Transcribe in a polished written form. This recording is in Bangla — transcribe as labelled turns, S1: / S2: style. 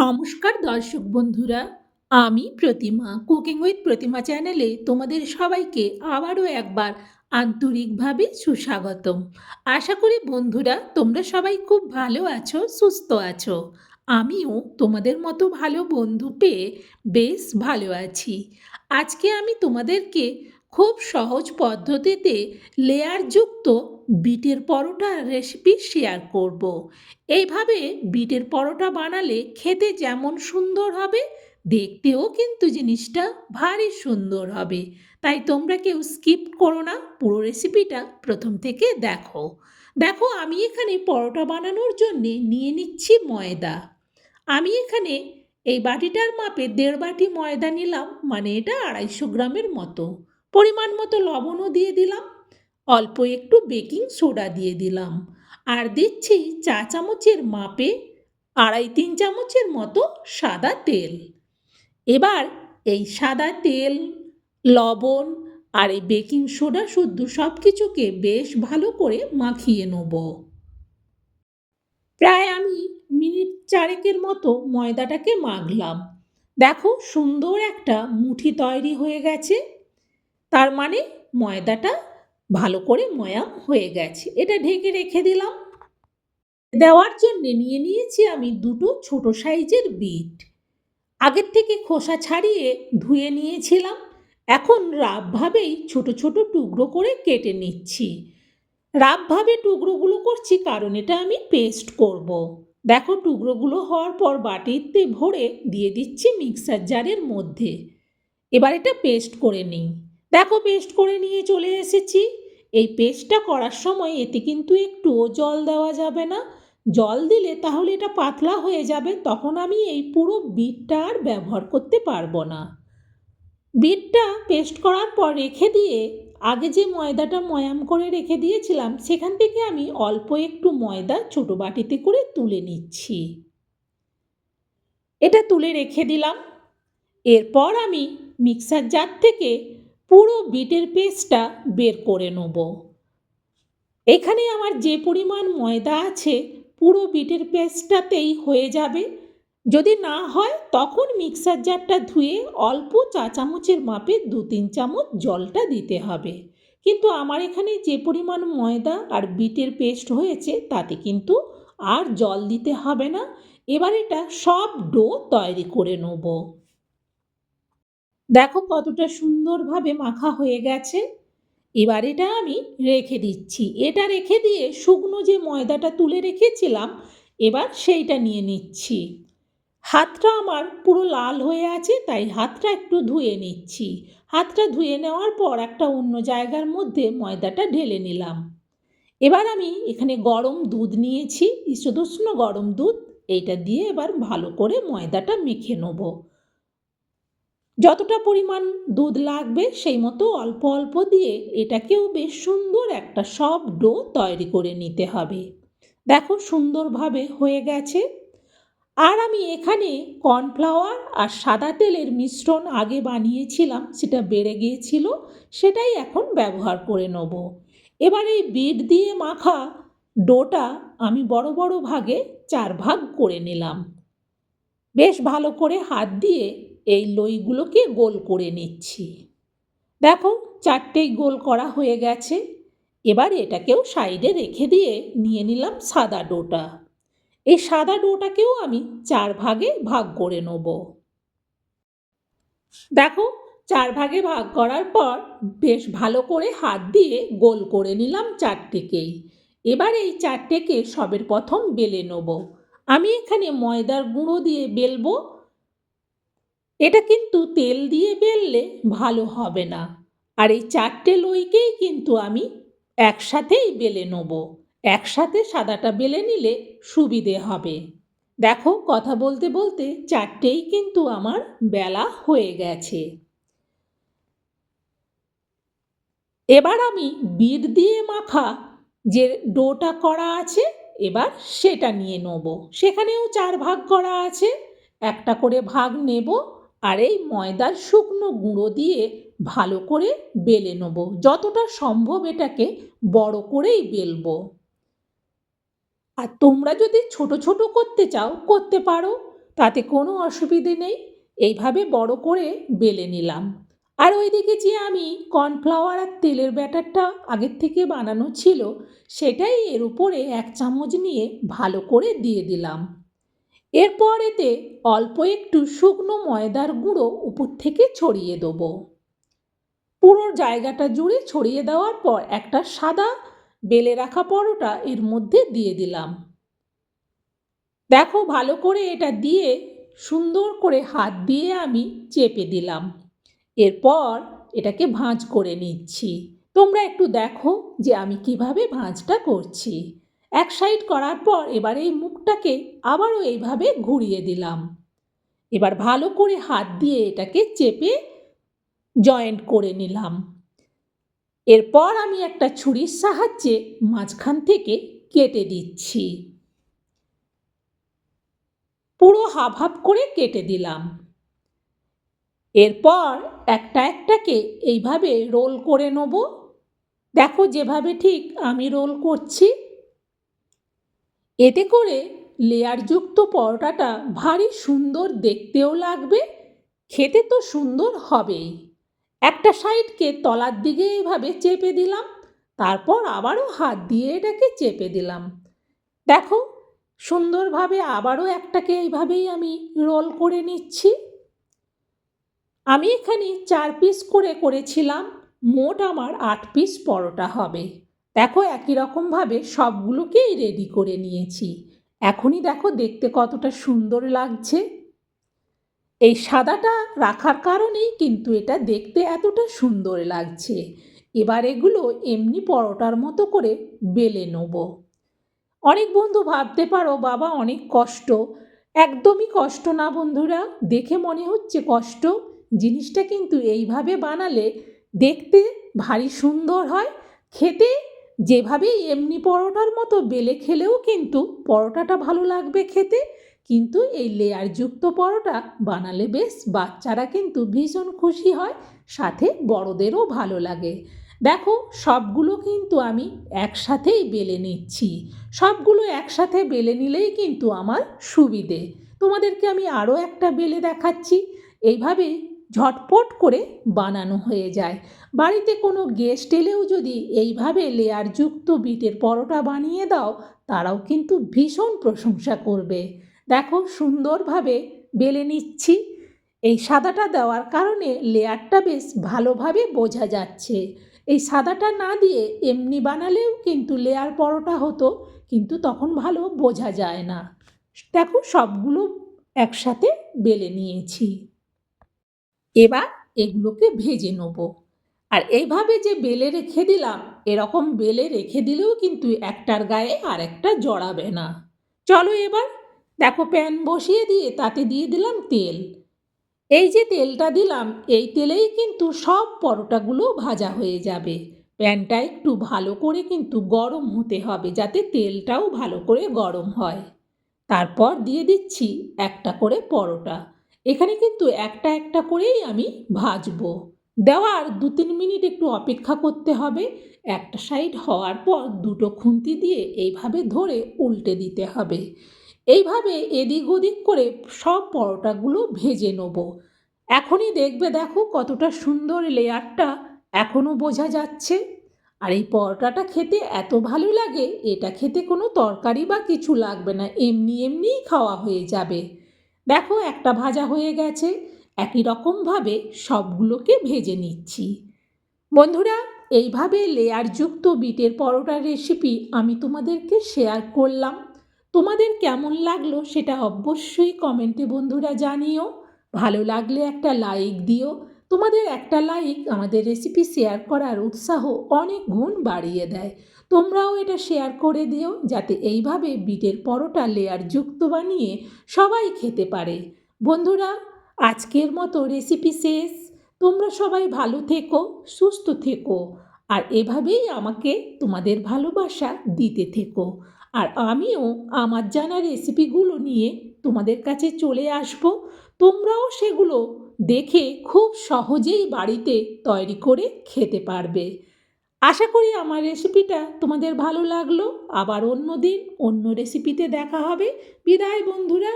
S1: নমস্কার দর্শক বন্ধুরা, আমি প্রতিমা কুকিং উইথ প্রতিমা চ্যানেলে তোমাদের সবাইকে আবারও একবার আন্তরিকভাবে সুস্বাগতম। আশা করি বন্ধুরা তোমরা সবাই খুব ভালো আছো, সুস্থ আছো। আমিও তোমাদের মতো ভালো বন্ধু পেয়ে বেশ ভালো আছি। আজকে আমি তোমাদেরকে খুব সহজ পদ্ধতিতে লেয়ারযুক্ত বিটের পরোটার রেসিপি শেয়ার করব। এইভাবে বিটের পরোটা বানালে খেতে যেমন সুন্দর হবে, দেখতেও কিন্তু জিনিসটা ভারী সুন্দর হবে। তাই তোমরা কেউ স্কিপ করো না, পুরো রেসিপিটা প্রথম থেকে দেখো। দেখো, আমি এখানে পরোটা বানানোর জন্যে নিয়ে নিচ্ছি ময়দা। আমি এখানে এই বাটিটার মাপে 1.5 বাটি ময়দা নিলাম, মানে এটা 250 গ্রামের মতো। পরিমাণ মতো লবণও দিয়ে দিলাম, অল্প একটু বেকিং সোডা দিয়ে দিলাম, আর দিচ্ছি চা চামচের মাপে 2.5-3 চামচের মতো সাদা তেল। এবার এই সাদা তেল, লবণ আর এই বেকিং সোডা শুদ্ধ সব কিছুকে বেশ ভালো করে মাখিয়ে নেব। প্রায় আমি মিনিট 4 মতো ময়দাটাকে মাখলাম। দেখো, সুন্দর একটা মুঠি তৈরি হয়ে গেছে, তার মানে ময়দাটা ভালো করে ময়াম হয়ে গেছে। এটা ঢেকে রেখে দিলাম। দেওয়ার জন্যে নিয়ে নিয়েছি আমি 2টো ছোট সাইজের বিট। আগের থেকে খোসা ছাড়িয়ে ধুয়ে নিয়েছিলাম। এখন রাফভাবেই ছোট ছোট টুকরো করে কেটে নিচ্ছি। রাফভাবে টুকরোগুলো করছি কারণ এটা আমি পেস্ট করব। দেখো, টুকরোগুলো হওয়ার পর বাটিতে ভরে দিয়ে দিচ্ছি মিক্সার জারের মধ্যে। এবার এটা পেস্ট করে নিই। দেখো, পেস্ট করে নিয়ে চলে এসেছি। এই পেস্টটা করার সময় এতে কিন্তু একটুও জল দেওয়া যাবে না। জল দিলে তাহলে এটা পাতলা হয়ে যাবে, তখন আমি এই পুরো বিটটা আর ব্যবহার করতে পারবো না। বিটটা পেস্ট করার পর রেখে দিয়ে আগে যে ময়দাটা ময়াম করে রেখে দিয়েছিলাম সেখান থেকে আমি অল্প একটু ময়দা ছোট বাটিতে করে তুলে নিচ্ছি। এটা তুলে রেখে দিলাম। এরপর আমি মিক্সার জার থেকে পুরো বিটের পেস্টটা বের করে নেব। এখানে আমার যে পরিমাণ ময়দা আছে পুরো বিটের পেস্টটাতেই হয়ে যাবে। যদি না হয় তখন মিক্সার জারটা ধুয়ে অল্প চা চামচের মাপে 2-3 চামচ জলটা দিতে হবে। কিন্তু আমার এখানে যে পরিমাণ ময়দা আর বিটের পেস্ট হয়েছে তাতে কিন্তু আর জল দিতে হবে না। এবার এটা সব ডো তৈরি করে নেব। দেখো কতটা সুন্দরভাবে মাখা হয়ে গেছে। এবার এটা আমি রেখে দিচ্ছি। এটা রেখে দিয়ে শুকনো যে ময়দাটা তুলে রেখেছিলাম এবার সেইটা নিয়ে নিচ্ছি। হাতটা আমার পুরো লাল হয়ে আছে, তাই হাতটা একটু ধুয়ে নিচ্ছি। হাতটা ধুয়ে নেওয়ার পর একটা অন্য জায়গার মধ্যে ময়দাটা ঢেলে নিলাম। এবার আমি এখানে গরম দুধ নিয়েছি, ঈষদুষ্ণ গরম দুধ। এইটা দিয়ে এবার ভালো করে ময়দাটা মেখে নেব। যতটা পরিমাণ দুধ লাগবে সেই মতো অল্প অল্প দিয়ে এটাকেও বেশ সুন্দর একটা সফট ডো তৈরি করে নিতে হবে। দেখো, সুন্দরভাবে হয়ে গেছে। আর আমি এখানে কর্নফ্লাওয়ার আর সাদা তেলের মিশ্রণ আগে বানিয়েছিলাম, সেটা বেড়ে গিয়েছিল, সেটাই এখন ব্যবহার করে নেব। এবার এই বিট দিয়ে মাখা ডোটা আমি বড় বড় ভাগে 4 ভাগ করে নিলাম। বেশ ভালো করে হাত দিয়ে এই লইগুলোকে গোল করে নিচ্ছি। দেখো, 4টেই গোল করা হয়ে গেছে। এবার এটাকেও সাইডে রেখে দিয়ে নিয়ে নিলাম সাদা ডোটা। এই সাদা ডোটাকেও আমি 4 ভাগে ভাগ করে নেব। দেখো, 4 ভাগে ভাগ করার পর বেশ ভালো করে হাত দিয়ে গোল করে নিলাম 4টেকেই। এবার এই 4টেকে সবের প্রথম বেলে নেব। আমি এখানে ময়দার গুঁড়ো দিয়ে বেলবো। এটা কিন্তু তেল দিয়ে বেললে ভালো হবে না। আর এই 4টে লইকেই কিন্তু আমি একসাথেই বেলে নেব। একসাথে সাদাটা বেলে নিলে সুবিধে হবে। দেখো, কথা বলতে বলতে 4টেই কিন্তু আমার বেলা হয়ে গেছে। এবার আমি বিট দিয়ে মাখা যে ডোটা করা আছে এবার সেটা নিয়ে নেব। সেখানেও 4 ভাগ করা আছে, একটা করে ভাগ নেব। আর এই ময়দার শুকনো গুঁড়ো দিয়ে ভালো করে বেলে নেব। যতটা সম্ভব এটাকে বড় করেই বেলবো। আর তোমরা যদি ছোট ছোট করতে চাও করতে পারো। তাতে কোনো অসুবিধে নেই। এইভাবে বড় করে বেলে নিলাম। আর ওইদিকে যে আমি কর্নফ্লাওয়ার আর তেলের ব্যাটারটা আগের থেকে বানানো ছিল, সেটাই এর উপরে 1 চামচ নিয়ে ভালো করে দিয়ে দিলাম। এরপর এতে অল্প একটু শুকনো ময়দার গুঁড়ো উপর থেকে ছড়িয়ে দেবো। পুরো জায়গাটা জুড়ে ছড়িয়ে দেওয়ার পর একটা সাদা বেলে রাখা পরোটা এর মধ্যে দিয়ে দিলাম। দেখো ভালো করে এটা দিয়ে সুন্দর করে হাত দিয়ে আমি চেপে দিলাম। এরপর এটাকে ভাঁজ করে নিচ্ছি। তোমরা একটু দেখো যে আমি কিভাবে ভাঁজটা করছি। এক সাইড করার পর এবার এই মুখটাকে আবারও এইভাবে ঘুরিয়ে দিলাম। এবার ভালো করে হাত দিয়ে এটাকে চেপে জয়েন্ট করে নিলাম। এরপর আমি একটা ছুরির সাহায্যে মাঝখান থেকে কেটে দিচ্ছি। পুরো হাফ হাফ করে কেটে দিলাম। এরপর একটাকে এইভাবে রোল করে নেব। দেখো যেভাবে ঠিক আমি রোল করছি। এতে করে লেয়ারযুক্ত পরোটাটা ভারী সুন্দর দেখতেও লাগবে, খেতে তো সুন্দর হবেই। একটা সাইডকে তলার দিকে এইভাবে চেপে দিলাম, তারপর আবারও হাত দিয়ে এটাকে চেপে দিলাম। দেখো সুন্দরভাবে আবারও একটাকে এইভাবেই আমি রোল করে নিচ্ছি। আমি এখানে 4 পিস করে করেছিলাম, মোট আমার 8 পিস পরোটা হবে। দেখো একই রকমভাবে সবগুলোকেই রেডি করে নিয়েছি। এখনই দেখো দেখতে কতটা সুন্দর লাগছে। এই সাদাটা রাখার কারণেই কিন্তু এটা দেখতে এতটা সুন্দর লাগছে। এবার এগুলো এমনি পরোটার মতো করে বেলে নেব। অনেক বন্ধু ভাবতে পারো বাবা অনেক কষ্ট। একদমই কষ্ট না বন্ধুরা, দেখে মনে হচ্ছে কষ্ট, জিনিসটা কিন্তু এইভাবে বানালে দেখতে ভারী সুন্দর হয়, খেতে যেভাবে এমনি পরোটার মতো বেলে খেলেও কিন্তু পরোটাটা ভালো লাগবে খেতে। কিন্তু এই লেয়ারযুক্ত পরোটা বানালে বেশ বাচ্চারা কিন্তু ভীষণ খুশি হয়, সাথে বড়দেরও ভালো লাগে। দেখো সবগুলো কিন্তু আমি একসাথেই বেলে নিচ্ছি। সবগুলো একসাথে বেলে নিলেই কিন্তু আমার সুবিধে। তোমাদেরকে আমি আরও একটা বেলে দেখাচ্ছি। এইভাবে ঝটপট করে বানানো হয়ে যায়। বাড়িতে কোনো গেস্ট এলেও যদি এইভাবে লেয়ারযুক্ত বিটের পরোটা বানিয়ে দাও, তারাও কিন্তু ভীষণ প্রশংসা করবে। দেখো সুন্দরভাবে বেলে নিচ্ছি। এই সাদাটা দেওয়ার কারণে লেয়ারটা বেশ ভালোভাবে বোঝা যাচ্ছে। এই সাদাটা না দিয়ে এমনি বানালেও কিন্তু লেয়ার পরোটা হতো, কিন্তু তখন ভালো বোঝা যায় না। দেখো সবগুলো একসাথে বেলে নিয়েছি। এবার এগুলোকে ভেজে নেব। আর এইভাবে যে বেলে রেখে দিলাম, এরকম বেলে রেখে দিলেও কিন্তু একটার গায়ে আর একটা জড়াবে না। চলো এবার দেখো প্যান বসিয়ে দিয়ে তাতে দিয়ে দিলাম তেল। এই যে তেলটা দিলাম, এই তেলেই কিন্তু সব পরোটাগুলো ভাজা হয়ে যাবে। প্যানটা একটু ভালো করে কিন্তু গরম হতে হবে, যাতে তেলটাও ভালো করে গরম হয়। তারপর দিয়ে দিচ্ছি একটা করে পরোটা। এখানে কিন্তু একটা করেই আমি ভাজবো। দেওয়ার 2-3 মিনিট একটু অপেক্ষা করতে হবে। একটা সাইড হওয়ার পর দুটো খুন্তি দিয়ে এইভাবে ধরে উল্টে দিতে হবে। এইভাবে এদিক ওদিক করে সব পরোটাগুলো ভেজে নেব। এখনই দেখবে দেখো কতটা সুন্দর লেয়ারটা এখনও বোঝা যাচ্ছে। আর এই পরোটাটা খেতে এত ভালো লাগে, এটা খেতে কোনো তরকারি বা কিছু লাগবে না, এমনিই খাওয়া হয়ে যাবে। দেখো একটা ভাজা হয়ে গেছে। একই রকমভাবে সবগুলোকে ভেজে নিচ্ছি। বন্ধুরা এইভাবে লেয়ারযুক্ত বিটের পরোটার রেসিপি আমি তোমাদেরকে শেয়ার করলাম। তোমাদের কেমন লাগলো সেটা অবশ্যই কমেন্টে বন্ধুরা জানিও। ভালো লাগলে একটা লাইক দিও। তোমাদের একটা লাইক আমাদের রেসিপি শেয়ার করার উৎসাহ অনেক গুণ বাড়িয়ে দেয়। তোমরাও এটা শেয়ার করে দিও, যাতে এইভাবে বিটের পরোটা লেয়ারযুক্ত বানিয়ে সবাই খেতে পারে। বন্ধুরা আজকের মতো রেসিপি শেষ। তোমরা সবাই ভালো থেকো, সুস্থ থেকো, আর এভাবেই আমাকে তোমাদের ভালোবাসা দিতে থেকো। আর আমিও আমার জানা রেসিপিগুলো নিয়ে তোমাদের কাছে চলে আসব। তোমরাও সেগুলো দেখে খুব সহজেই বাড়িতে তৈরি করে খেতে পারবে। আশা করি আমার রেসিপিটা তোমাদের ভালো লাগলো। আবার অন্য দিন অন্য রেসিপিতে দেখা হবে। বিদায় বন্ধুরা।